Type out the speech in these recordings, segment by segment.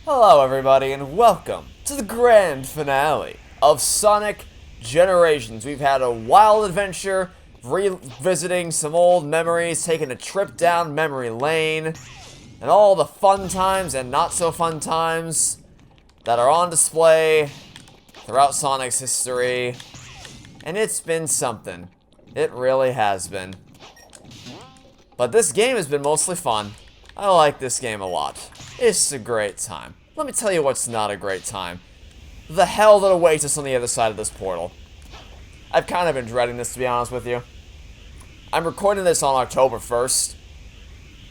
Hello everybody and welcome to the grand finale of Sonic Generations. We've had a wild adventure, revisiting some old memories, taking a trip down memory lane, and all the fun times and not so fun times that are on display throughout Sonic's history. And it's been something. It really has been. But this game has been mostly fun. I like this game a lot. It's a great time. Let me tell you what's not a great time. The hell that awaits us on the other side of this portal. I've kind of been dreading this, to be honest with you. I'm recording this on October 1st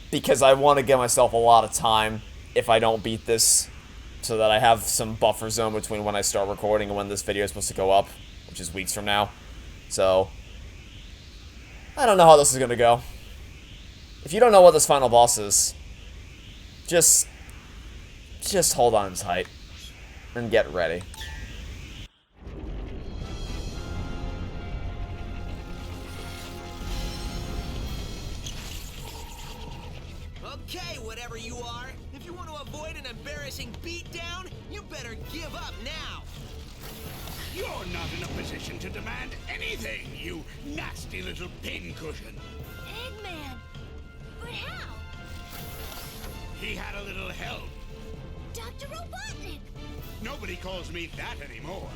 because I want to give myself a lot of time if I don't beat this, so that I have some buffer zone between when I start recording and when this video is supposed to go up, which is weeks from now. So, I don't know how this is going to go. If you don't know what this final boss is, just hold on tight and get ready. Okay, whatever you are, if you want to avoid an embarrassing beatdown, you better give up now. You're not in a position to demand anything, you nasty little pincushion. Eggman! But how? He had a little help. Dr. Robotnik! Nobody calls me that anymore.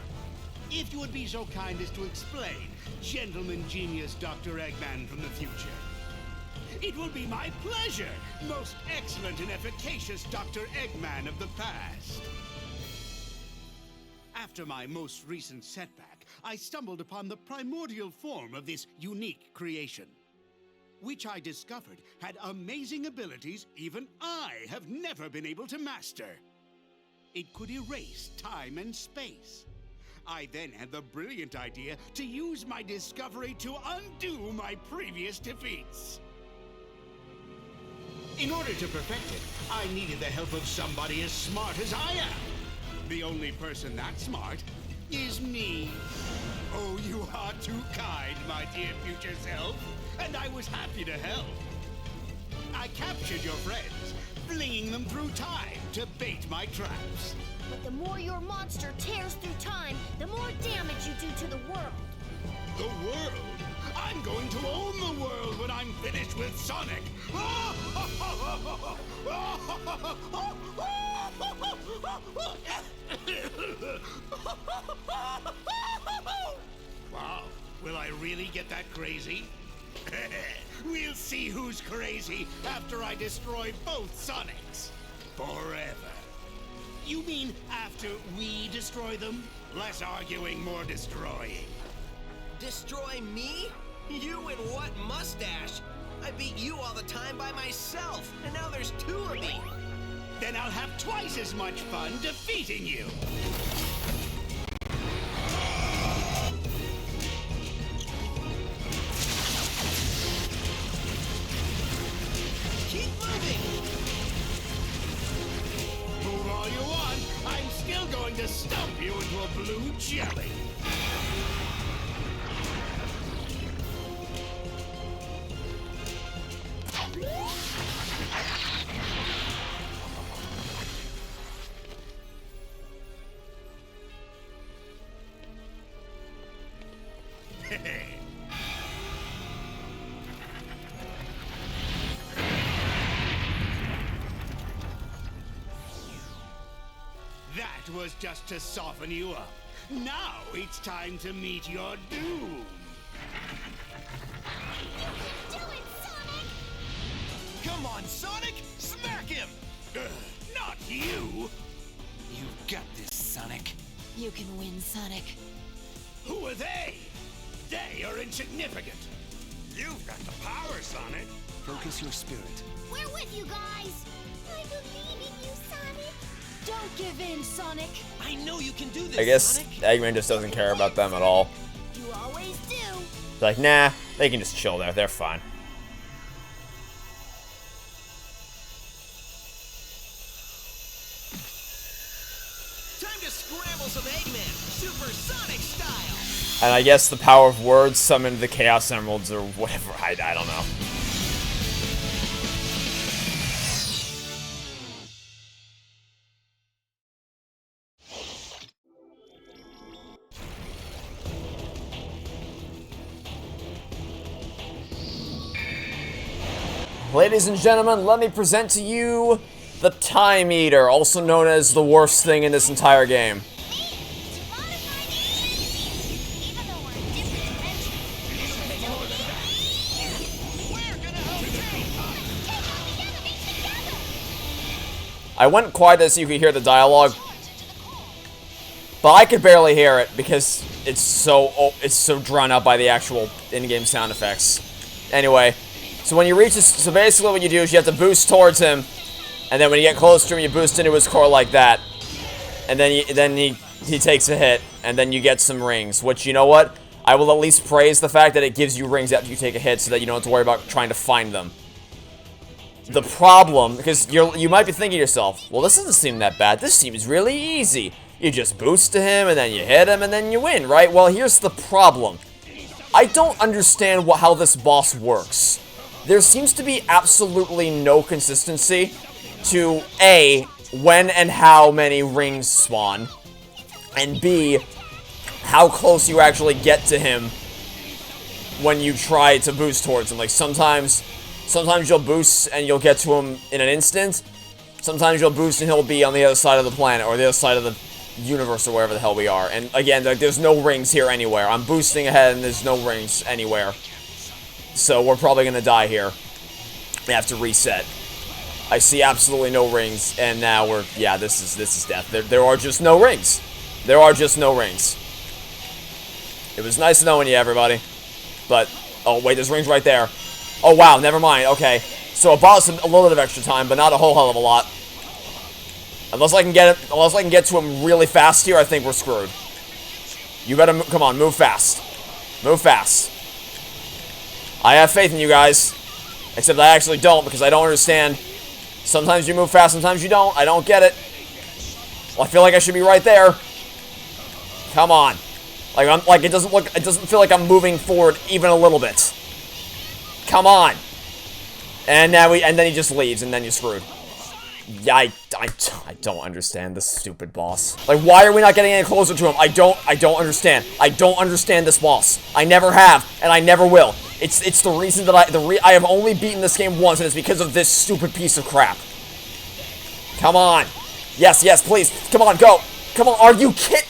If you would be so kind as to explain, gentleman genius Dr. Eggman from the future. It will be my pleasure, most excellent and efficacious Dr. Eggman of the past. After my most recent setback, I stumbled upon the primordial form of this unique creation, which I discovered had amazing abilities even I have never been able to master. It could erase time and space. I then had the brilliant idea to use my discovery to undo my previous defeats. In order to perfect it, I needed the help of somebody as smart as I am. The only person that smart is me. Oh, you are too kind, my dear future self, and I was happy to help. I captured your friends, flinging them through time to bait my traps. But the more your monster tears through time, the more damage you do to the world. The world? I'm going to own the world when I'm finished with Sonic! Wow, will I really get that crazy? We'll see who's crazy after I destroy both Sonics. Forever. You mean after we destroy them? Less arguing, more destroying. Destroy me? You and what mustache? I beat you all the time by myself, and now there's two of me. Then I'll have twice as much fun defeating you. Keep moving! Move all you want, I'm still going to stump you into a blue jelly. That was just to soften you up. Now it's time to meet your doom. Do it, Sonic! Come on, Sonic! Smack him! Not you! You've got this, Sonic. You can win, Sonic. Who are they? They are insignificant. You've got the power, Sonic. Focus your spirit. We're with you guys! I believe in you, Sonic! Don't give in, Sonic! I know you can do this, I guess Sonic. Eggman just doesn't care about them at all. You always do! It's like, nah, they can just chill there, they're fine. Time to scramble some Eggman, Super Sonic style! And I guess the power of words summoned the Chaos Emeralds or whatever, I don't know. Ladies and gentlemen, let me present to you the Time Eater, also known as the worst thing in this entire game. I went quiet so you could hear the dialogue, but I could barely hear it because it's so drawn out by the actual in-game sound effects. Anyway, so when you reach this, so basically what you do is you have to boost towards him, and then when you get close to him, you boost into his core like that, and then he takes a hit, and then you get some rings. Which, you know what? I will at least praise the fact that it gives you rings after you take a hit, so that you don't have to worry about trying to find them. The problem, because you might be thinking to yourself, well, this doesn't seem that bad. This seems really easy. You just boost to him, and then you hit him, and then you win, right? Well, here's the problem. I don't understand how this boss works. There seems to be absolutely no consistency to A, when and how many rings spawn, and B, how close you actually get to him when you try to boost towards him. Like, sometimes you'll boost and you'll get to him in an instant. Sometimes you'll boost and he'll be on the other side of the planet or the other side of the universe or wherever the hell we are. And again, there's no rings here anywhere. I'm boosting ahead and there's no rings anywhere. So we're probably gonna die here. We have to reset. I see absolutely no rings, and now yeah, this is death. There are just no rings. There are just no rings. It was nice knowing you, everybody. But, oh wait, there's rings right there. Oh wow, never mind, okay. So it bought us a little bit of extra time, but not a whole hell of a lot. Unless I can get to him really fast here, I think we're screwed. You better, come on, move fast. Move fast. I have faith in you guys. Except I actually don't, because I don't understand. Sometimes you move fast, sometimes you don't. I don't get it. Well, I feel like I should be right there. Come on. Like it doesn't feel like I'm moving forward even a little bit. Come on. And then he just leaves, and then you're screwed. Yeah, I don't understand this stupid boss. Like, why are we not getting any closer to him? I don't understand. I don't understand this boss. I never have, and I never will. It's the reason that I have only beaten this game once, and it's because of this stupid piece of crap. Come on. Yes, please. Come on, go. Come on, are you kidding?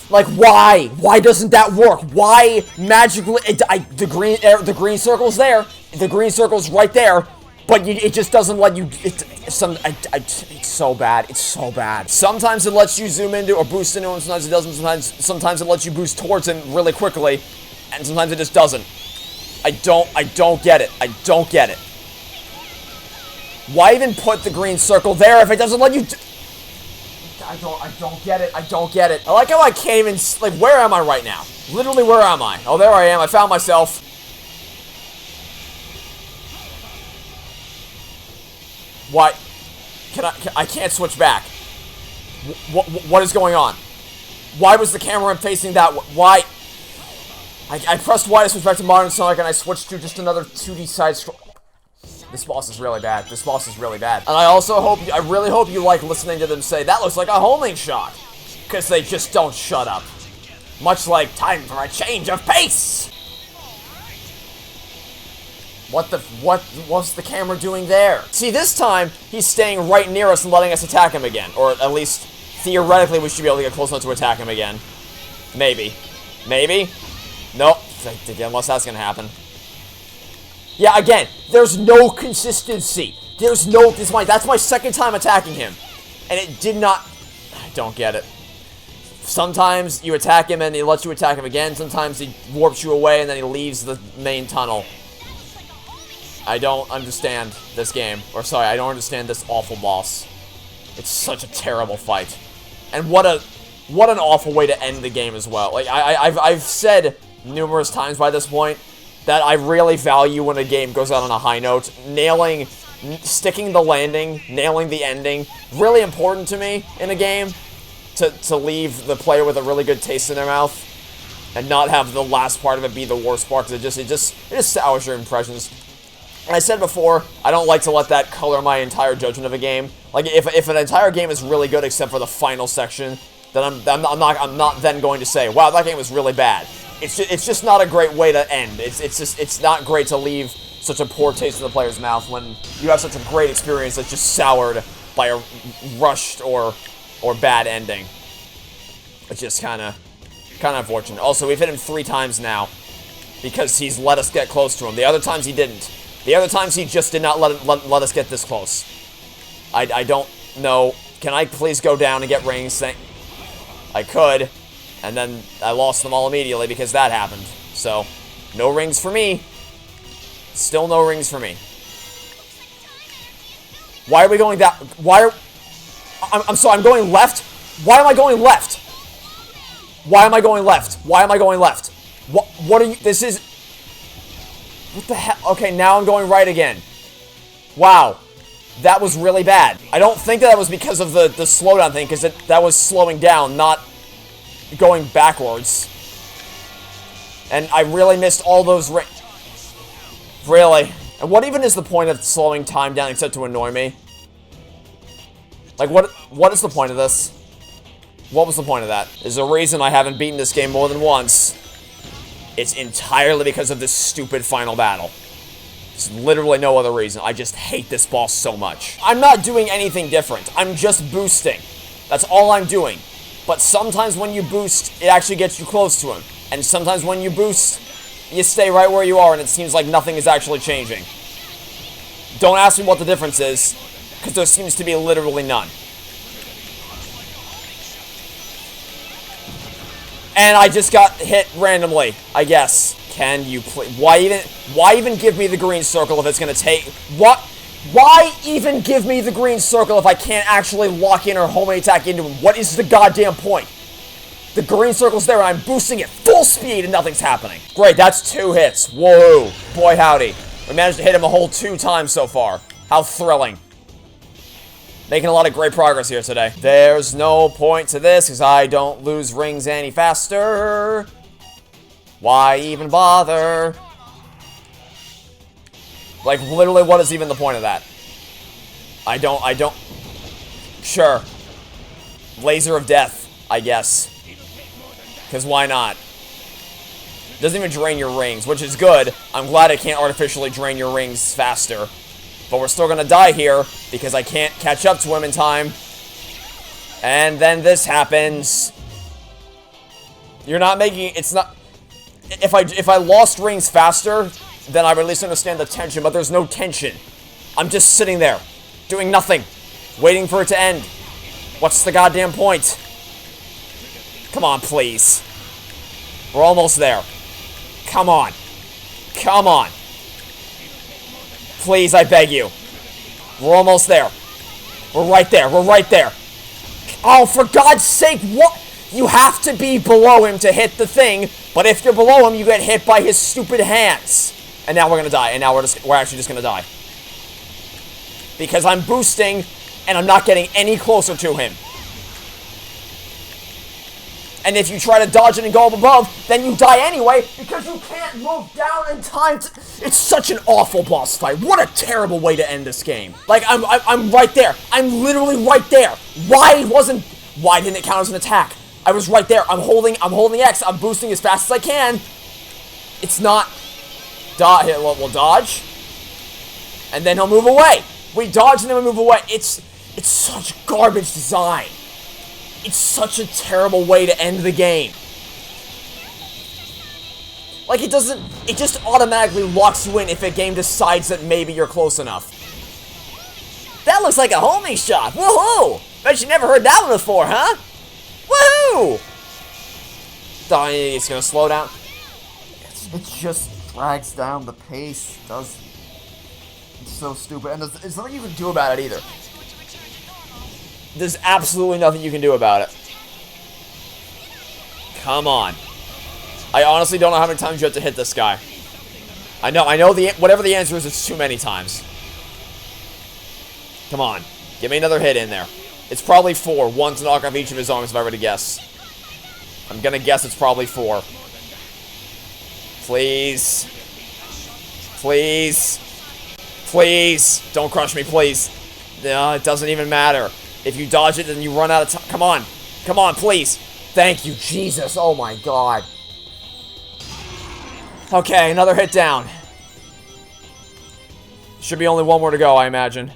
Like, why? Why doesn't that work? Why magically the green circle's there. The green circle's right there. But it just doesn't let you. It's so bad. It's so bad. Sometimes it lets you zoom into or boost into him. Sometimes it doesn't. Sometimes it lets you boost towards him really quickly, and sometimes it just doesn't. I don't get it. I don't get it. Why even put the green circle there if it doesn't let you? I don't get it. I don't get it. I like how I can't even. Like, where am I right now? Literally, where am I? Oh, there I am. I found myself. Why? I can't switch back. What is going on? Why was the camera facing that? Why? I pressed Y to switch back to Modern Sonic, and I switched to just another 2D side scroll. This boss is really bad. This boss is really bad. And I really hope you like listening to them say, that looks like a homing shot. Because they just don't shut up. Much like, time for a change of pace! What's the camera doing there? See, this time, he's staying right near us and letting us attack him again. Or at least, theoretically, we should be able to get close enough to attack him again. Maybe. Maybe? Nope. Unless that's gonna happen. Yeah, again, there's no consistency. That's my second time attacking him. And it did not... I don't get it. Sometimes you attack him and he lets you attack him again. Sometimes he warps you away and then he leaves the main tunnel. I don't understand this game. Or sorry, I don't understand this awful boss. It's such a terrible fight. And what an awful way to end the game as well. Like, I've said numerous times by this point that I really value when a game goes out on a high note. Sticking the landing, nailing the ending, really important to me in a game. To leave the player with a really good taste in their mouth. And not have the last part of it be the worst part, because it just sours your impressions. And I said before, I don't like to let that color my entire judgment of a game. Like, if an entire game is really good except for the final section, then I'm not then going to say, wow, that game was really bad. It's just not a great way to end. It's not great to leave such a poor taste in the player's mouth when you have such a great experience that's just soured by a rushed or bad ending. It's just kind of unfortunate. Also, we've hit him 3 times now because he's let us get close to him. The other times he didn't. The other times he just did not let us get this close. I don't know. Can I please go down and get rings? I could, and then I lost them all immediately because that happened. So, no rings for me. Still no rings for me. Why are we going that? Why are... I'm sorry, I'm going left? Why am I going left? Why am I going left? Why am I going left? What are you... This is... What the hell? Okay, now I'm going right again. Wow. That was really bad. I don't think that was because of the slowdown thing, because that was slowing down, not going backwards. And I really missed all those Really? And what even is the point of slowing time down except to annoy me? Like, what is the point of this? What was the point of that? There's a reason I haven't beaten this game more than once. It's entirely because of this stupid final battle. There's literally no other reason. I just hate this boss so much. I'm not doing anything different. I'm just boosting. That's all I'm doing. But sometimes when you boost, it actually gets you close to him. And sometimes when you boost, you stay right where you are and it seems like nothing is actually changing. Don't ask me what the difference is, because there seems to be literally none. And I just got hit randomly, I guess. Can you please... Why even give me the green circle if it's gonna take... What? Why even give me the green circle if I can't actually lock in or homing attack into him? What is the goddamn point? The green circle's there and I'm boosting it full speed and nothing's happening. Great, that's 2 hits. Whoa. Boy howdy. We managed to hit him a whole 2 times so far. How thrilling. Making a lot of great progress here today. There's no point to this because I don't lose rings any faster. Why even bother? Like, literally, what is even the point of that? I don't... Sure. Laser of Death, I guess. Because why not? Doesn't even drain your rings, which is good. I'm glad it can't artificially drain your rings faster. But we're still gonna die here, because I can't catch up to him in time. And then this happens. You're not making... It's not... If I lost rings faster, then I would at least understand the tension, but there's no tension. I'm just sitting there, doing nothing, waiting for it to end. What's the goddamn point? Come on, please. We're almost there. Come on. Come on. Please, I beg you. We're almost there. We're right there. We're right there. Oh, for God's sake, what? You have to be below him to hit the thing, but if you're below him, you get hit by his stupid hands. And now we're gonna die, and now we're actually just gonna die. Because I'm boosting, and I'm not getting any closer to him. And if you try to dodge it and go up above, then you die anyway, because you can't move down in time to... It's such an awful boss fight. What a terrible way to end this game. Like, I'm right there. I'm literally right there. Why didn't it count as an attack? I was right there. I'm holding X. I'm boosting as fast as I can. It's not... We'll dodge. And then he'll move away. We dodge and then we move away. It's such garbage design. It's such a terrible way to end the game. Like, it just automatically locks you in if a game decides that maybe you're close enough. That looks like a homing shot. Woohoo! Bet you never heard that one before, huh? Woohoo! It's gonna slow down. It just drags down the pace. It's so stupid. And there's nothing you can do about it either. There's absolutely nothing you can do about it. Come on. I honestly don't know how many times you have to hit this guy. I know whatever the answer is, it's too many times. Come on. Give me another hit in there. It's probably 4. 1 to knock off each of his arms if I were to guess. I'm gonna guess it's probably 4. Please. Please. Please. Don't crush me, please. No, it doesn't even matter. If you dodge it, then you run out of time. Come on. Come on, please. Thank you, Jesus. Oh my God. Okay, another hit down. Should be only one more to go, I imagine.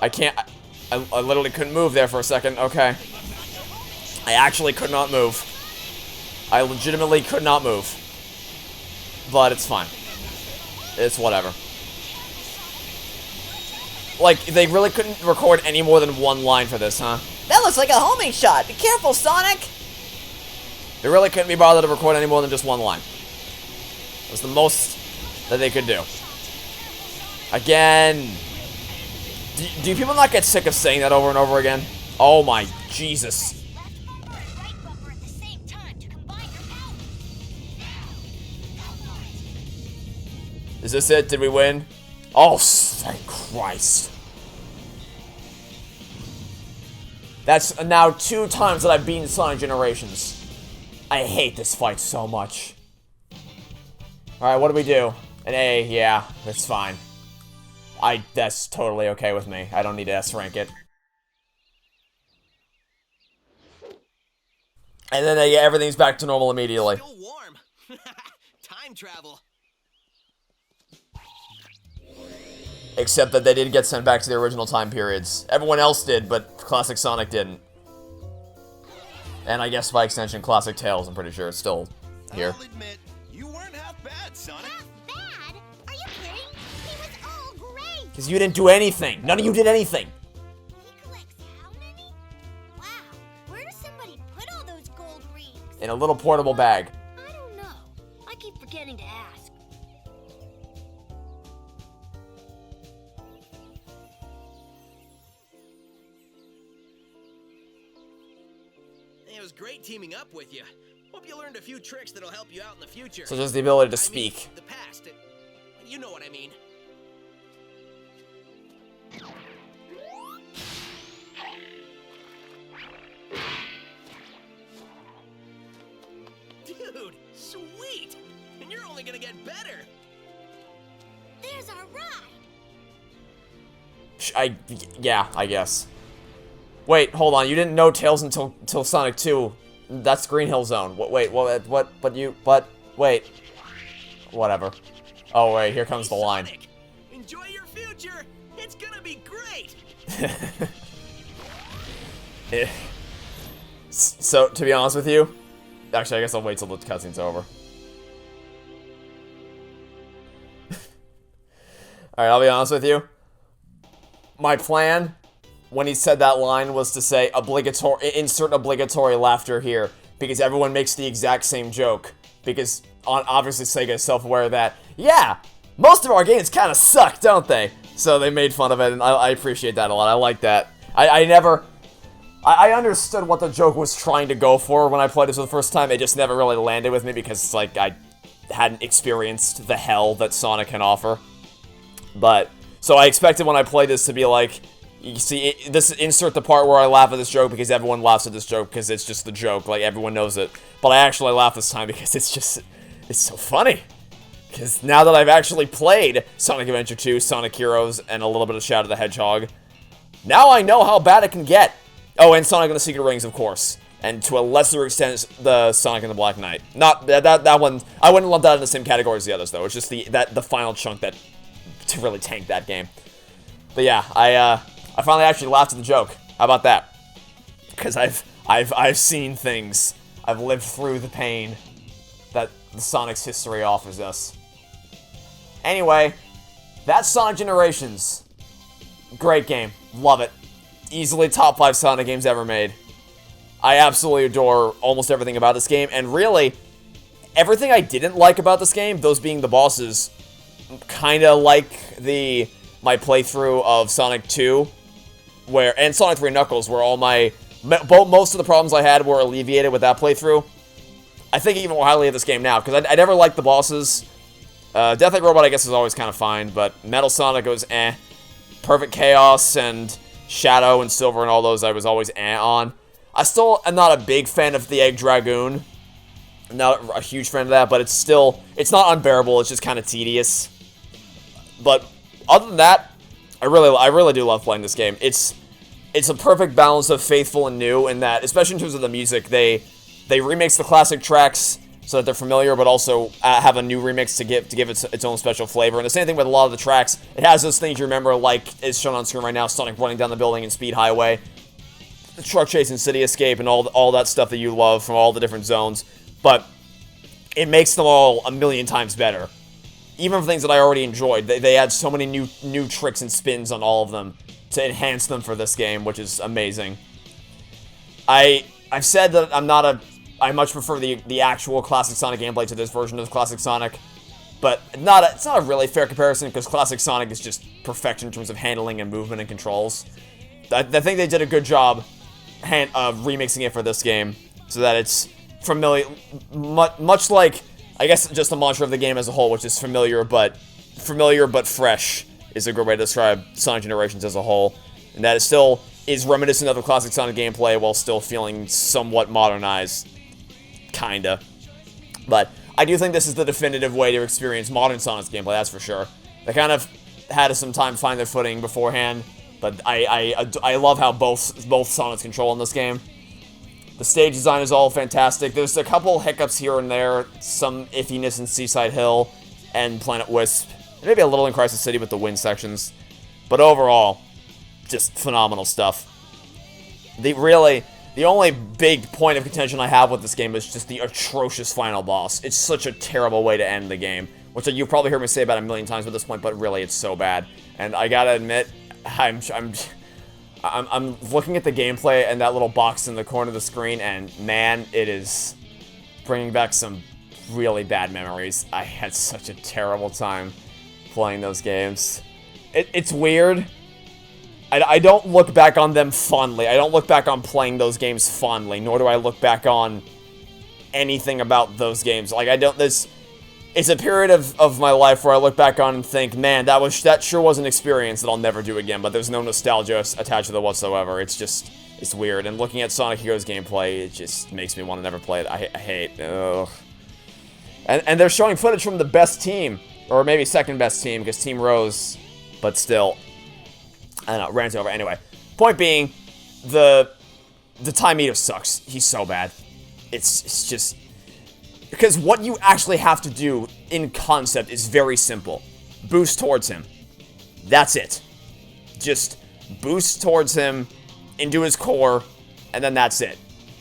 I can't... I literally couldn't move there for a second. Okay. I actually could not move. I legitimately could not move. But it's fine. It's whatever. Like, they really couldn't record any more than one line for this, huh? That looks like a homing shot. Be careful, Sonic. They really couldn't be bothered to record any more than just one line. It was the most that they could do. Again. Do people not get sick of saying that over and over again? Oh my Jesus. Left bumper and right bumper at the same time to combine your power. Is this it? Did we win? Oh, thank Christ. That's now 2 times that I've beaten Sonic Generations. I hate this fight so much. Alright, what do we do? An A, yeah, that's fine. That's totally okay with me. I don't need to S-rank it. And then everything's back to normal immediately. Still warm. Time travel. Except that they did get sent back to the original time periods. Everyone else did, but Classic Sonic didn't. And I guess by extension, Classic Tails, I'm pretty sure, is still here. I'll admit, you weren't half bad, Sonic. Half bad? Are you kidding? He was all great. Because you didn't do anything. None of you did anything. He collects how many? Wow. Where does somebody put all those gold rings? In a little portable bag. I don't know. I keep forgetting to ask. It was great teaming up with you. Hope you learned a few tricks that'll help you out in the future. So just the ability to I mean, speak. the past. You know what I mean. Dude, sweet! And you're only gonna get better. There's our ride. Yeah, I guess. Wait, hold on. You didn't know Tails until Sonic 2. That's Green Hill Zone. Wait, wait. Whatever. Oh, wait, here comes the line. Sonic, enjoy your future. It's gonna be great. So, to be honest with you, actually, I guess I'll wait till the cutscene's over. Alright, I'll be honest with you. My plan, when he said that line, was to say, insert obligatory laughter here, because everyone makes the exact same joke. Because, obviously, Sega is self-aware of that. Yeah, most of our games kind of suck, don't they? So they made fun of it, and I appreciate that a lot. I like that. I understood what the joke was trying to go for when I played this for the first time. It just never really landed with me because, like, I hadn't experienced the hell that Sonic can offer. But, so I expected when I played this to be like, you see, insert the part where I laugh at this joke because everyone laughs at this joke because it's just the joke, like, everyone knows it. But I actually laugh this time because it's so funny. Because now that I've actually played Sonic Adventure 2, Sonic Heroes, and a little bit of Shadow the Hedgehog, now I know how bad it can get. Oh, and Sonic and the Secret Rings, of course. And to a lesser extent, the Sonic and the Black Knight. Not, that one, I wouldn't lump that in the same category as the others, though. It's just the final chunk that, to really tank that game. But yeah, I finally actually laughed at the joke. How about that? Because I've seen things. I've lived through the pain that the Sonic's history offers us. Anyway, that's Sonic Generations. Great game. Love it. Easily top 5 Sonic games ever made. I absolutely adore almost everything about this game, and really, everything I didn't like about this game, those being the bosses, kinda like my playthrough of Sonic 2, and Sonic 3 Knuckles, where all most of the problems I had were alleviated with that playthrough. I think even more highly of this game now, because I never liked the bosses. Death Egg Robot, I guess, is always kind of fine, but Metal Sonic was eh. Perfect Chaos and Shadow and Silver and all those I was always eh on. I still am not a big fan of the Egg Dragoon. I'm not a huge fan of that, but it's not unbearable, it's just kind of tedious. But other than that, I really do love playing this game. It's a perfect balance of faithful and new in that, especially in terms of the music, they remix the classic tracks so that they're familiar, but also have a new remix to give its own special flavor. And the same thing with a lot of the tracks. It has those things you remember, like is shown on screen right now, Sonic running down the building in Speed Highway, the truck chase in City Escape, and all that stuff that you love from all the different zones. But it makes them all a million times better. Even for things that I already enjoyed, they add so many new tricks and spins on all of them to enhance them for this game, which is amazing. I've said that I much prefer the actual Classic Sonic gameplay to this version of Classic Sonic, but it's not a really fair comparison, because Classic Sonic is just perfection in terms of handling and movement and controls. I think they did a good job remixing it for this game, so that it's familiar, much like, I guess, just the mantra of the game as a whole, which is familiar but fresh, is a good way to describe Sonic Generations as a whole, and that it still is reminiscent of the Classic Sonic gameplay while still feeling somewhat modernized, kinda. But I do think this is the definitive way to experience modern Sonic's gameplay, that's for sure. They kind of had some time to find their footing beforehand, but I love how both Sonics control in this game. The stage design is all fantastic. There's a couple hiccups here and there, some iffiness in Seaside Hill and Planet Wisp, and maybe a little in Crisis City with the wind sections, but overall, just phenomenal stuff. The only big point of contention I have with this game is just the atrocious final boss. It's such a terrible way to end the game, which you've probably heard me say about a million times at this point, but really, it's so bad. And I gotta admit, I'm looking at the gameplay and that little box in the corner of the screen, and man, it is bringing back some really bad memories. I had such a terrible time playing those games. It's weird. I don't look back on them fondly. I don't look back on playing those games fondly, nor do I look back on anything about those games. Like, it's a period of my life where I look back on and think, man, that sure was an experience that I'll never do again, but there's no nostalgia attached to it whatsoever. It's weird. And looking at Sonic Heroes gameplay, it just makes me want to never play it. I hate, ugh. And they're showing footage from the best team, or maybe second best team, because Team Rose, but still. I don't know, rant over. Anyway, point being, the Time Eater sucks. He's so bad. It's just... Because what you actually have to do in concept is very simple. Boost towards him. That's it. Just boost towards him, into his core, and then that's it.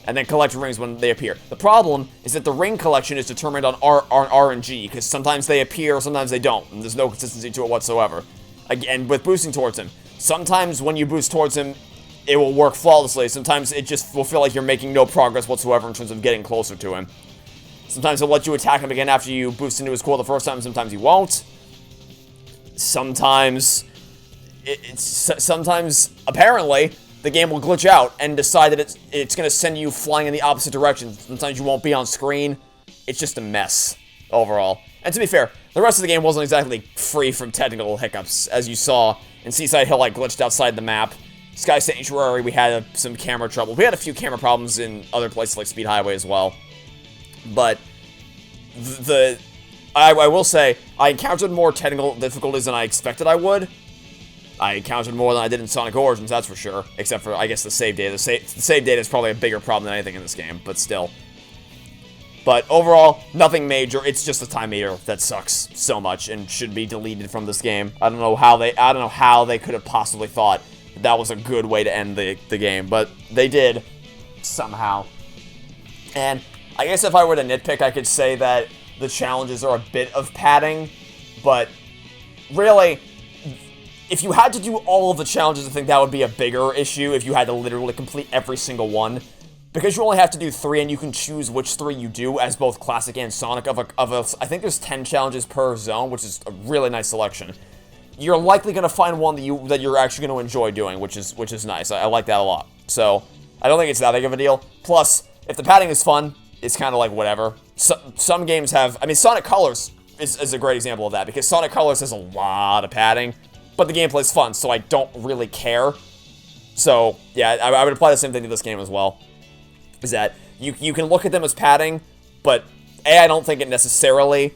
And then collect rings when they appear. The problem is that the ring collection is determined on RNG, because sometimes they appear, sometimes they don't, and there's no consistency to it whatsoever. Again, with boosting towards him. Sometimes when you boost towards him, it will work flawlessly. Sometimes it just will feel like you're making no progress whatsoever in terms of getting closer to him. Sometimes he'll let you attack him again after you boost into his core the first time, sometimes he won't. Sometimes, apparently, the game will glitch out and decide that it's going to send you flying in the opposite direction. Sometimes you won't be on screen. It's just a mess, overall. And to be fair, the rest of the game wasn't exactly free from technical hiccups, as you saw. In Seaside Hill, I glitched outside the map. Sky Sanctuary, we had some camera trouble. We had a few camera problems in other places like Speed Highway as well. But I will say, I encountered more technical difficulties than I expected I would. I encountered more than I did in Sonic Origins, that's for sure. Except for, I guess, the save data. The save data is probably a bigger problem than anything in this game, but still. But overall, nothing major. It's just a Time Eater that sucks so much and should be deleted from this game. I don't know how they could have possibly thought that was a good way to end the game, but they did somehow. And I guess if I were to nitpick, I could say that the challenges are a bit of padding, but really, if you had to do all of the challenges, I think that would be a bigger issue if you had to literally complete every single one. Because you only have to do 3, and you can choose which 3 you do as both Classic and Sonic. I think there's 10 challenges per zone, which is a really nice selection. You're likely going to find one that you're actually going to enjoy doing, which is nice. I like that a lot. So, I don't think it's that big of a deal. Plus, if the padding is fun, it's kind of like whatever. Some games have... I mean, Sonic Colors is a great example of that, because Sonic Colors has a lot of padding, but the gameplay's fun, so I don't really care. So, yeah, I would apply the same thing to this game as well. Is that you can look at them as padding, but I don't think it necessarily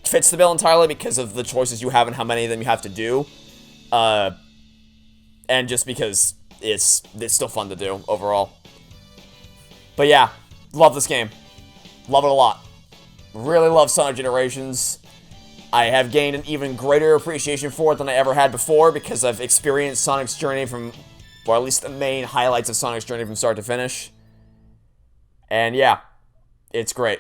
fits the bill entirely because of the choices you have and how many of them you have to do. And just because it's still fun to do overall. But yeah, love this game. Love it a lot. Really love Sonic Generations. I have gained an even greater appreciation for it than I ever had before because I've experienced Sonic's journey from, or at least the main highlights of Sonic's journey from start to finish. And yeah, it's great.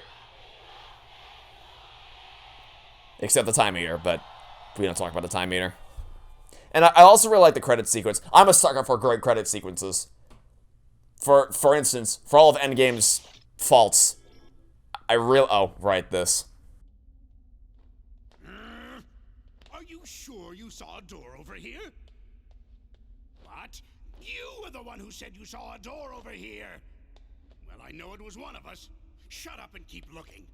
Except the time meter, but we don't talk about the time meter. And I also really like the credit sequence. I'm a sucker for great credit sequences. For instance, for all of Endgame's faults, oh, right, this. Are you sure you saw a door over here? What? You were the one who said you saw a door over here. Well, I know it was one of us. Shut up and keep looking.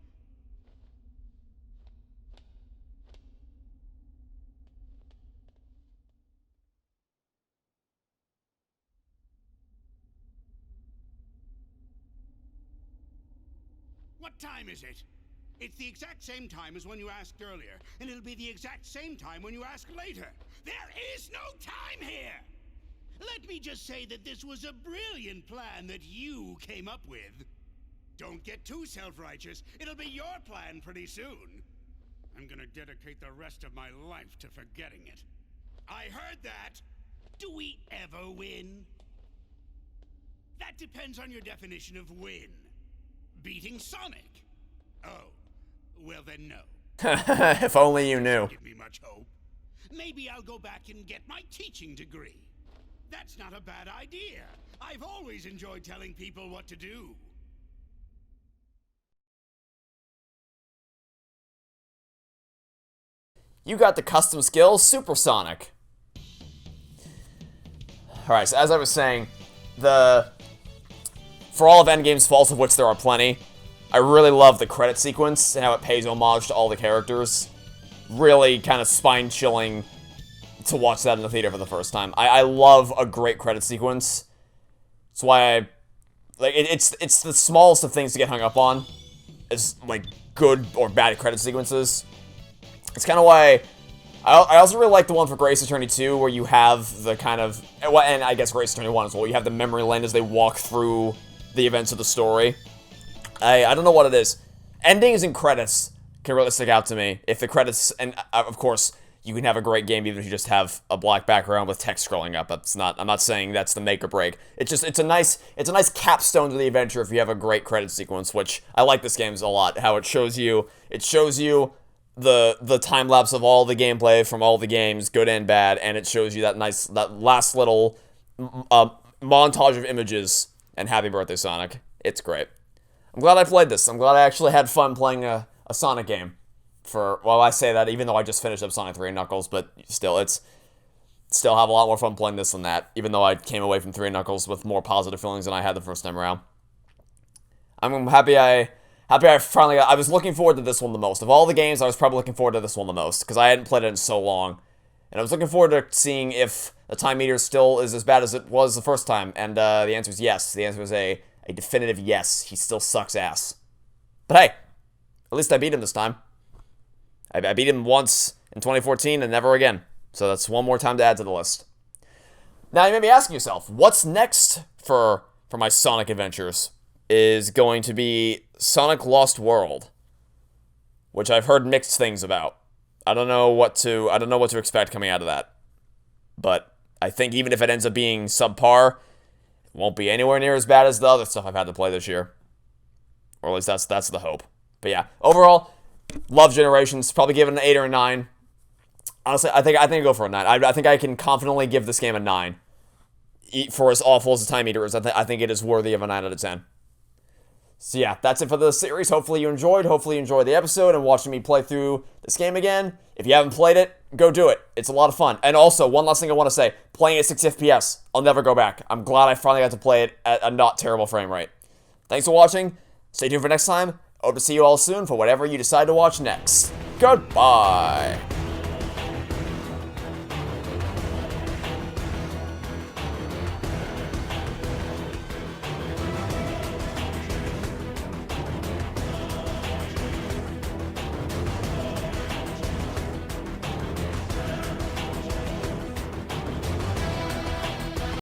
What time is it? It's the exact same time as when you asked earlier, and it'll be the exact same time when you ask later. There is no time here! Let me just say that this was a brilliant plan that you came up with. Don't get too self-righteous. It'll be your plan pretty soon. I'm gonna dedicate the rest of my life to forgetting it. I heard that! Do we ever win? That depends on your definition of win. Beating Sonic? Oh, well then no. If only you knew. Give me much hope. Maybe I'll go back and get my teaching degree. That's not a bad idea. I've always enjoyed telling people what to do. You got the custom skill, Supersonic. Alright, so as I was saying, for all of Endgame's faults, of which there are plenty, I really love the credit sequence and how it pays homage to all the characters. Really kind of spine-chilling to watch that in the theater for the first time. I love a great credit sequence. That's why it's the smallest of things to get hung up on. It's like good or bad credit sequences. It's kind of why I also really like the one for Grace Attorney 2, where you have the kind of, and I guess Grace Attorney 1 as well, you have the memory lane as they walk through the events of the story. I don't know what it is. Endings and credits can really stick out to me. If the credits, and of course, you can have a great game even if you just have a black background with text scrolling up. I'm not saying that's the make or break. It's a nice capstone to the adventure if you have a great credit sequence, which I like this game a lot. How it shows you the time lapse of all the gameplay from all the games, good and bad, and it shows you that last little montage of images. And happy birthday, Sonic. It's great. I'm glad I played this. I'm glad I actually had fun playing a Sonic game. Well, I say that even though I just finished up Sonic 3 and Knuckles, but still have a lot more fun playing this than that, even though I came away from 3 and Knuckles with more positive feelings than I had the first time around. I'm happy I finally I was looking forward to this one the most. Of all the games, I was probably looking forward to this one the most, because I hadn't played it in so long. And I was looking forward to seeing if the time meter still is as bad as it was the first time, and the answer is yes. The answer is a definitive yes. He still sucks ass. But hey, at least I beat him this time. I beat him once in 2014 and never again. So that's one more time to add to the list. Now you may be asking yourself, what's next for my Sonic adventures? Is going to be Sonic Lost World, which I've heard mixed things about. I don't know what to expect coming out of that. But I think even if it ends up being subpar, it won't be anywhere near as bad as the other stuff I've had to play this year. Or at least that's the hope. But yeah, overall, love Generations. Probably give it an 8 or a 9. Honestly, I think I go for a 9. I think I can confidently give this game a 9. For as awful as the time meter is, I think it is worthy of a 9 out of 10. So yeah, that's it for the series. Hopefully you enjoyed. Hopefully you enjoyed the episode and watching me play through this game again. If you haven't played it, go do it. It's a lot of fun. And also, one last thing I want to say. Playing at 60 FPS. I'll never go back. I'm glad I finally got to play it at a not terrible frame rate. Thanks for watching. Stay tuned for next time. Hope to see you all soon for whatever you decide to watch next. Goodbye.